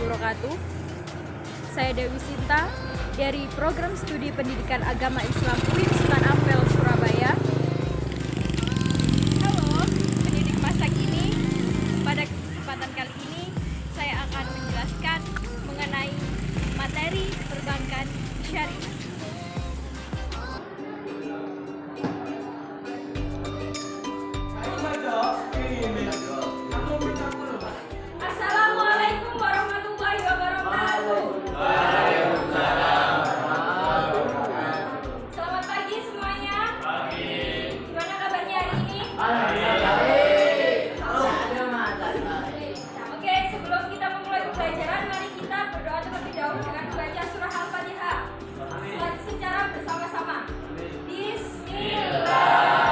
wabarakatuh. Saya Dewi Sinta dari Program Studi Pendidikan Agama Islam UIN Sultan Ampel, Surabaya. Halo, pendidik masa kini. Pada kesempatan kali ini saya akan menjelaskan mengenai materi perbankan syariah. Assalamualaikum warahmatullahi wabarakatuh. Selamat pagi semuanya. Gimana kabarnya hari ini? Oke, sebelum kita memulai pembelajaran, mari kita berdoa terlebih dahulu dengan membaca surah Al-Fatihah secara bersama-sama. Bismillah.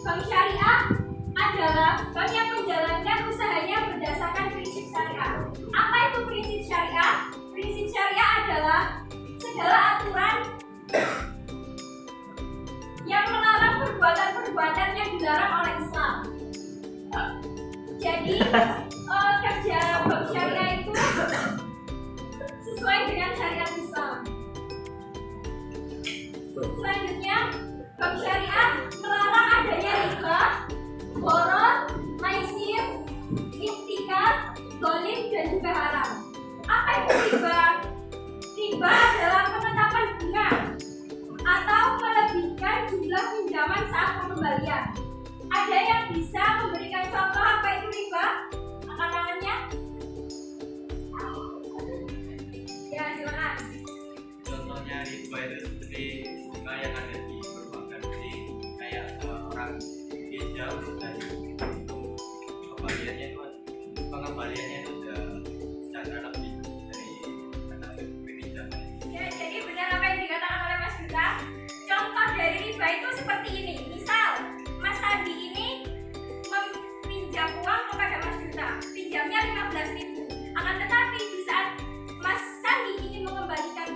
Bank syariah adalah bank yang menjalankan usahanya berdasarkan prinsip syariah. Apa itu prinsip syariah? Prinsip syariah adalah segala aturan yang melarang perbuatan-perbuatan yang dilarang oleh Islam. Jadi kerja bank syariah itu sesuai dengan syariat Islam. Selanjutnya, bank syariah melarang adanya riba, boros, maisir, ikhtikar, zalim, dan juga haram. Apa itu riba? Riba adalah penetapan bunga atau melebihkan jumlah pinjaman saat pengembalian. Ada yang bisa memberikan contoh apa itu riba? Angkat-angkatnya. Ya, silakan. Contohnya riba itu seperti bunga yang ada di perbankan, jadi kayak orang pinjam dan pengembaliannya itu udah secara lebih dari kata pinjaman. Ya, jadi benar apa yang dikatakan oleh Mas Duta. Contoh dari riba itu seperti ini. Misal, Mas Sandi ini meminjam uang kepada Mas Duta. Pinjamnya 15.000. Akan tetapi di saat Mas Sandi ingin mengembalikan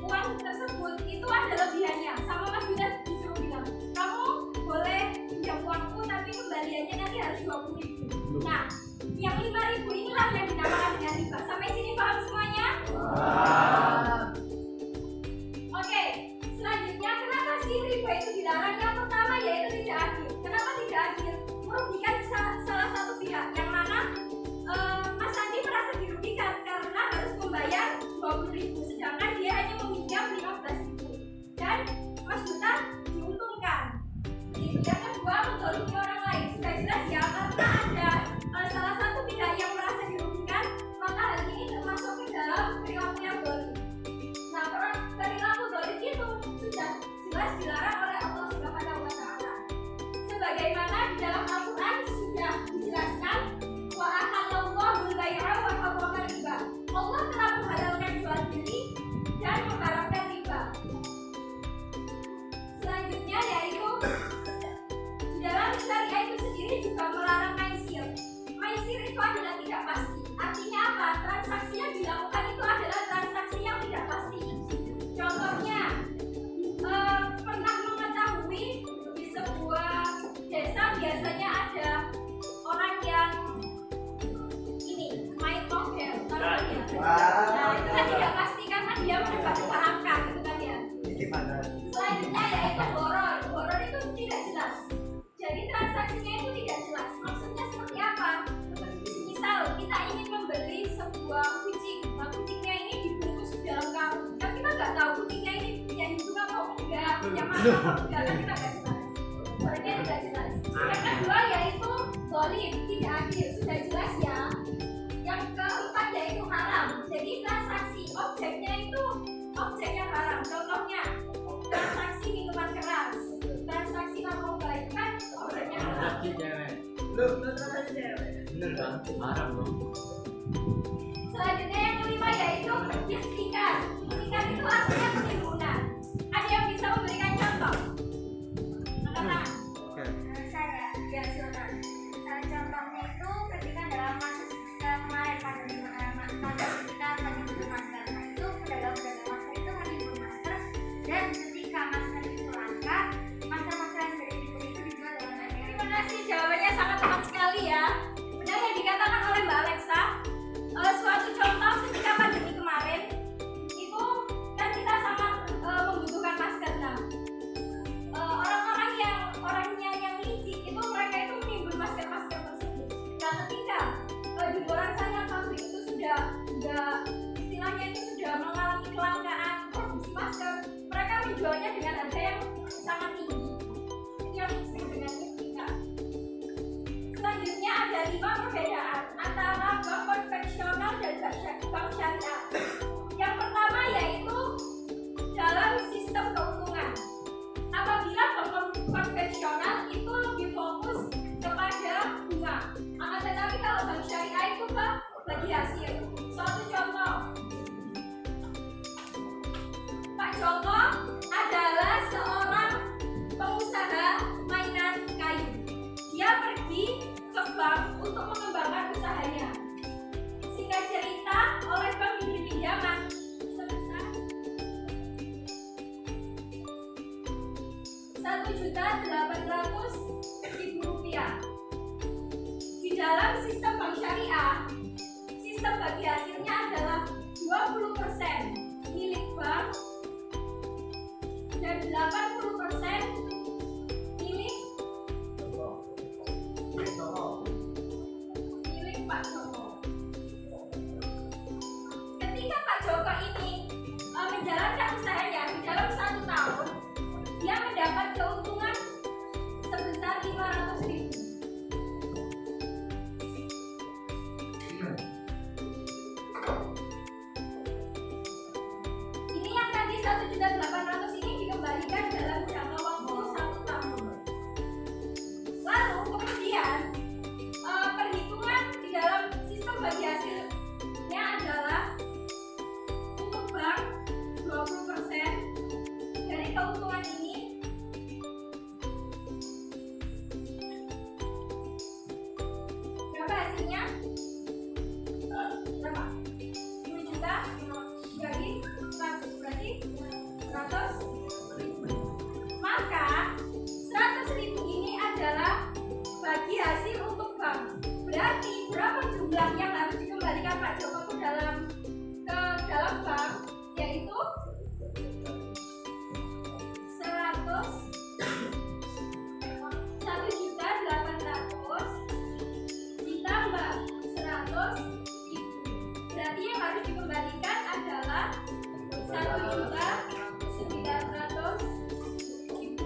uang tersebut, itu ada lebihannya. Sama Mas Duta disuruh bilang, kamu boleh pinjam uangku tapi kembaliannya nanti harus 20.000. Nah, yang 5.000 inilah yang dinamakan dengan riba. Sampai sini paham semuanya? Oke, selanjutnya kenapa sih riba itu dilarang? Yang pertama yaitu tidak adil. Kenapa tidak adil? Merugikan salah satu pihak, yang mana Mas Sandi merasa dirugikan karena harus membayar 20.000, sedangkan dia hanya meminjam 15.000. Dan Mas Duta diuntungkan. Yang kedua, menzalimi orang lain. Sudah jelas ya, karena ada salah satu pihak yang merasa dirugikan, maka hal ini termasuk ke dalam perilaku yang zalim. Nah, perilaku zalim itu sudah jelas dilarang oleh Allah Subhanahu wa Ta'ala. Sebagaimana di dalam Al-Quran sudah dijelaskan, wa ahallallahu al-bai'a wa harrama riba. Allah telah menghalalkan jual beli dan mengharamkan riba. Selanjutnya yaitu di dalam syariah itu sendiri juga melarang maisir. Maisir itu adalah tidak pasti. Artinya apa? Transaksi yang dilakukan itu adalah transaksi yang tidak pasti. Contohnya, pernah mengetahui di sebuah desa biasanya ada orang yang ini main togel, nah itu kan tidak pasti karena dia menebak-nebak angka, gitu kan ya. Selanjutnya yaitu boror itu tidak jelas. Jadi transaksinya itu tidak jelas. Maksudnya seperti apa? Misal kita ingin membeli sebuah kucing, nah kucingnya ini dibungkus di dalam karung, tapi kita nggak tahu kucingnya ini yang Enggak kan kita nggak jelas. Orangnya tidak jelas. Yang kedua yaitu zalim, tidak adil, sudah jelas ya. Yang keempat yaitu haram. Jadi transaksi objeknya itu objek yang haram. Contohnya transaksi minuman keras, transaksi narkoba itu kan objeknya haram. Bener kan? Haram dong. Selanjutnya yang kelima yaitu ikhtikar. Ikhtikar itu artinya penimbunan. Ada yang bisa memberikan contoh? Angkat tangan. Saya, ya silakan. Contohnya itu ketika dalam kasus kemarin pandemi kita menimbun masker, nah itu pedagang-pedagang masker itu menimbun masker, dan ketika masker itu langka, masker-masker yang dari itu dijual dengan harga. Terima kasih, jawabannya sangat tepat sekali ya. Benar yang dikatakan oleh Mbak Alexa. Suatu contoh ketika pandemi kemarin itu kan kita sangat membutuhkan masker. Nah, orangnya yang licik itu mereka itu menimbun masker tersebut. Nah, ketika di luar sana pabrik itu sudah istilahnya itu sudah mengalami kelangkaan produksi masker, mereka menjualnya dengan harga yang sangat tinggi. Itu yang disebut dengan ikhtikar. Selanjutnya ada 5 perbedaan antara bank konvensional dan bank syariah. Yang pertama yaitu dalam sistem keuntungan. Apabila bank konvensional itu lebih fokus kepada bunga, akan tetapi kalau bank syariah itu bagi hasil. Suatu contoh, Pak Joko adalah seorang pengusaha mainan kayu. Dia pergi ke bank untuk mengembangkan usahanya. Singkat cerita, oleh bank diberi pinjaman sebesar Rp1.800.000. Di dalam sistem bank syariah, sistem bagi hasilnya adalah 20% milik bank dan 80% milik Pak Joko. Ketika Pak Joko ini menjalankan usahanya di dalam 1 tahun, dia mendapat keuntungan sebesar 500.000. Ini yang tadi 1.800.000 ini dikembalikan dalam jangka waktu 1 tahun. Lalu kemudian perhitungan di dalam sistem bagi hasilnya adalah untuk bank 20% dari keuntungan ini berapa hasilnya? Berapa? 10 juta dibagi 100 berarti 100.000. Maka 100.000 ini adalah bagi hasil untuk bank. Berarti berapa jumlah yang harus dikembalikan Pak Joko ke dalam bank, yaitu 1.800.000 ditambah 100.000. Berarti yang harus dikembalikan adalah 1.900.000.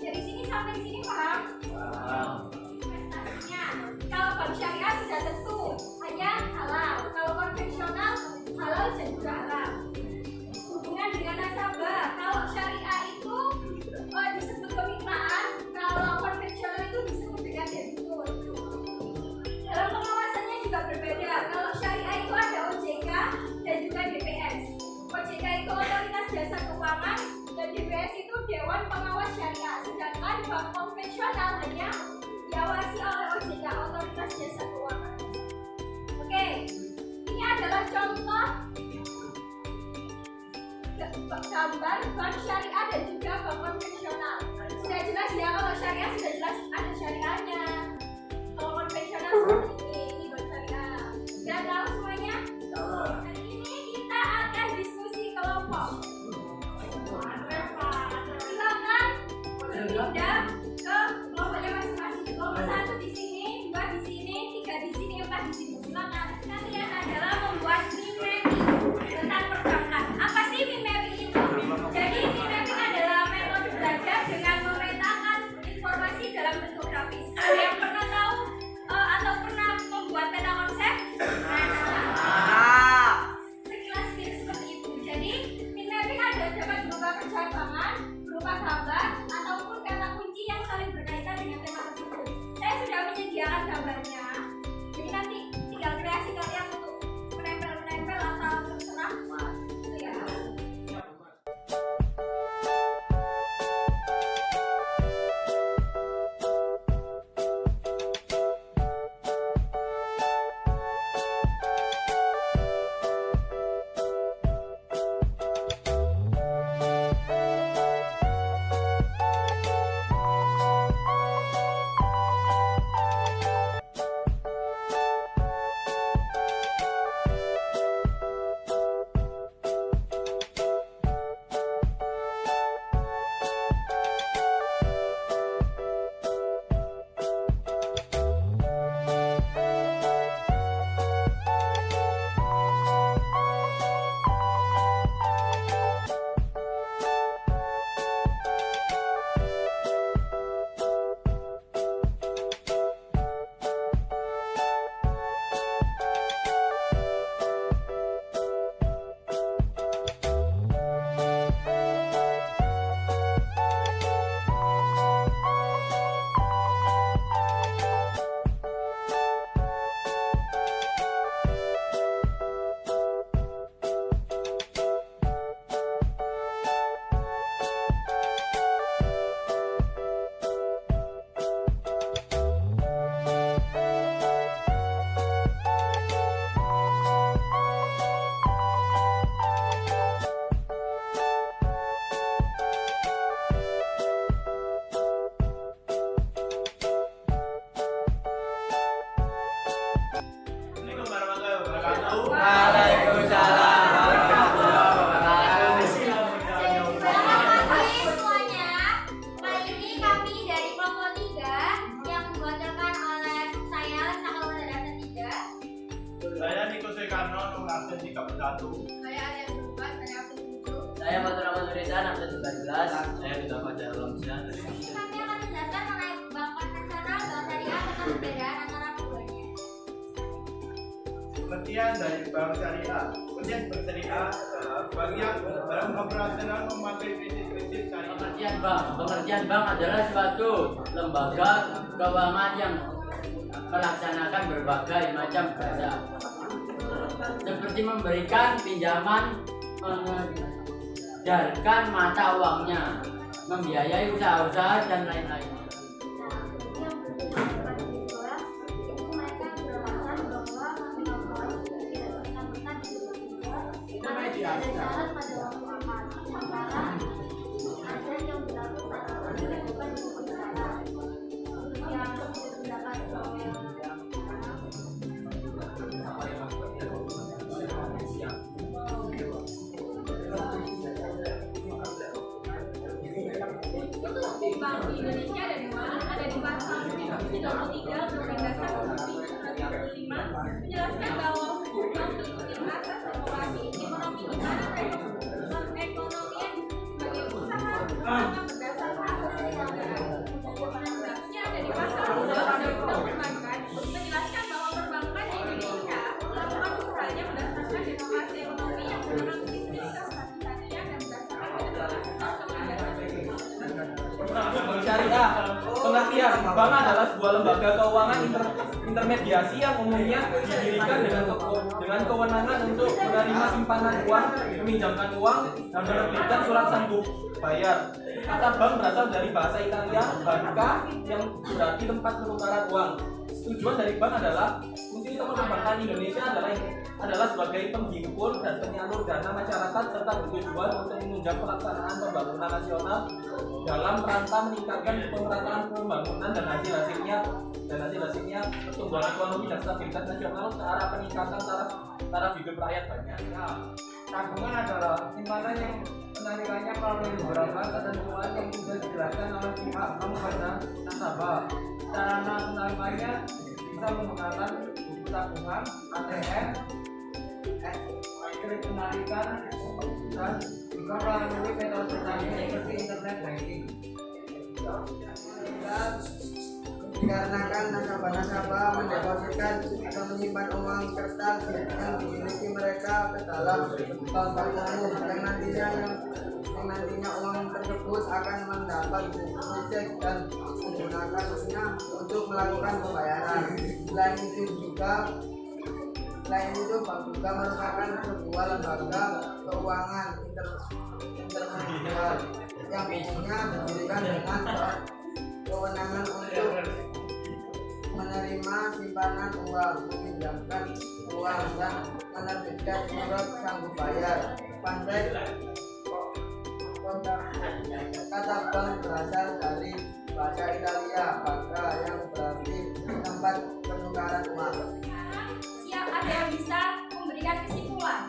Dari sini sampai sini paham? Investasinya, kalau bank syariah sudah tentu hanya halal. Kalau konvensional halal dan juga haram. Hubungan dengan nasabah, kalau syariah itu disebut kemitraan, kalau konvensional itu disebut dengan debitur. Dalam pengawasannya juga berbeda. Kalau syariah itu ada OJK dan juga DPS. OJK itu Otoritas Jasa Keuangan dan DPS itu Dewan Pengawas Syariah. Sedangkan bank konvensional hanya diawasi oleh OJK, Otoritas Jasa Keuangan. Oke, ini adalah contoh gambar bank syariah dan juga bank konvensional. Sudah jelas ya, kalau syariah sudah jelas ada syariahnya. Kalau konvensional seperti ini bank syariah. Sudah tahu semuanya? Hari ini kita akan diskusi kelompok. Silakan pindah ke kelompoknya masing-masing. Kelompok 1 di sini, 2 di sini, 3 di sini, 4 di sini. Silakan. Kalian adalah membuat meme tentang perbankan. Apa sih meme itu? Jadi meme berjangkangan berupa gambar ataupun kata kunci yang saling berkaitan dengan tema tersebut. Saya sudah menyediakan gambarnya, jadi nanti tinggal kreasi kalian untuk menempel atau terserah. Gitu ya. Selamat pagi semuanya. Kali ini kami dari kelompok 3 yang dibacakan oleh saya Lesa Kelompok Dasar 3. Saya Niko Soekarno, nomor absen 31. Saya Arya Berubah, saya absen 7. Saya Fatur Rahman Nurisan, absen 14. Saya Duta Fajar Alamsyah. Kami akan menjelaskan mengenai bank konvensional, bank syariah, serta perbedaan antara keduanya. Pengertian dari bank syariah. Pengertian bank syariah adalah bank yang dalam operasional memakai prinsip-prinsip syariah. Pengertian bank adalah suatu lembaga keuangan yang melaksanakan berbagai macam jasa, seperti memberikan pinjaman, mengedarkan mata uangnya, membiayai usaha-usaha dan lain-lain. Bank di Indonesia ada di mana? Ada di pasal 33 Undang-Undang Dasar 1945 menjelaskan bahwa bank mengikuti asas demokrasi ekonomi di mana perekonomian sebagai usaha berdasarkan asas kewarganegaraan. Selanjutnya ada di pasal 2 Undang-Undang Perbankan menjelaskan bahwa perbankan di Indonesia melakukan usahanya berdasarkan demokrasi ekonomi yang mengenal prinsip stabilitasnya dan berdasarkan Syariah. Pengertian bank adalah sebuah lembaga keuangan intermediasi yang umumnya didirikan dengan kewenangan untuk menerima simpanan uang, meminjamkan uang, dan menerbitkan surat sanggup bayar. Kata bank berasal dari bahasa Italia banca yang berarti tempat penukaran uang. Tujuan dari bank adalah fungsi utama perbankan Indonesia adalah sebagai penghimpun dan penyalur dana masyarakat serta bertujuan untuk menunjang pelaksanaan pembangunan nasional dalam rangka meningkatkan pemerataan pembangunan dan hasil-hasilnya pertumbuhan ekonomi dan stabilitas nasional ke arah peningkatan taraf hidup rakyat banyak. Tabungan adalah simpanan yang penarikannya melalui beberapa ketentuan yang sudah dijelaskan oleh pihak bank pada nasabah. Sarana penarikannya bisa menggunakan buku tabungan, ATM, kredit penarikan, dan juga melalui metode lain seperti internet banking. Dikarenakan nasabah-nasabah mendepositkan atau menyimpan uang kertas yang dimiliki mereka ke dalam bank umum yang nantinya nantinya uang tersebut akan mendapat cek dan menggunakannya untuk melakukan pembayaran. Selain itu bank juga merupakan sebuah lembaga keuangan intermediar yang umumnya didirikan dengan kewenangan untuk menerima simpanan uang, meminjamkan uang, dan menerbitkan surat sanggup bayar. Pandai kata bank berasal dari bahasa Italia banca yang berarti tempat penukaran uang. Sekarang siap ada yang bisa memberikan kesimpulan?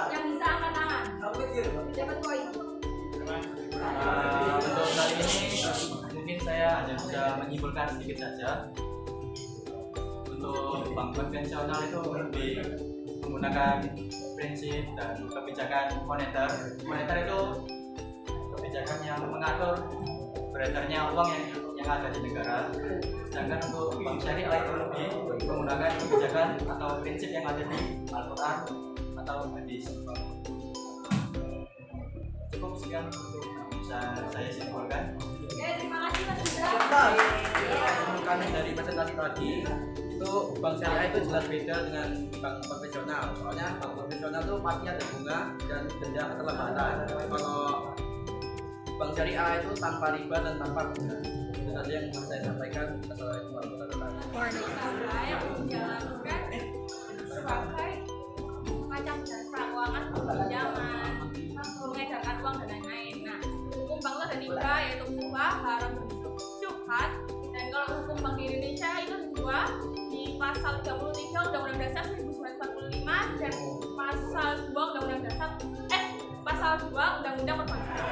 Yang bisa angkat tangan? Dapat poin. Untuk kali ini mungkin saya hanya bisa menyimpulkan sedikit saja. Untuk bank konvensional itu lebih menggunakan prinsip dan kebijakan moneter. Moneter itu kebijakan yang mengatur beredarnya uang yang ada di negara. Sedangkan untuk bank syariah itu lebih menggunakan kebijakan atau prinsip yang ada di Al-Quran atau hadis. Cukup sekian untuk bisa saya simpulkan. Oke, terima kasih Mas Indra. Kami dari presentasi tadi itu bank syariah itu jelas beda dengan bank konvensional. Soalnya bank konvensional itu pasti ada bunga dan denda keterlambatan. Kalau bank syariah itu tanpa riba dan tanpa bunga. Itu saja yang mau saya sampaikan. Assalamualaikum warahmatullahi wabarakatuh. Kita yang menjalankan sebagai macam jasa keuangan, pinjaman, mengedarkan uang dan lain-lain. Nah, hukum bank itu ada 3, yaitu mubah, haram, dan syubhat. Dan kalau hukum bank di Indonesia itu dua, di pasal 33 Undang-Undang Dasar 1945 dan pasal 2 Undang-Undang Dasar pasal 2 Undang-Undang Perbankan.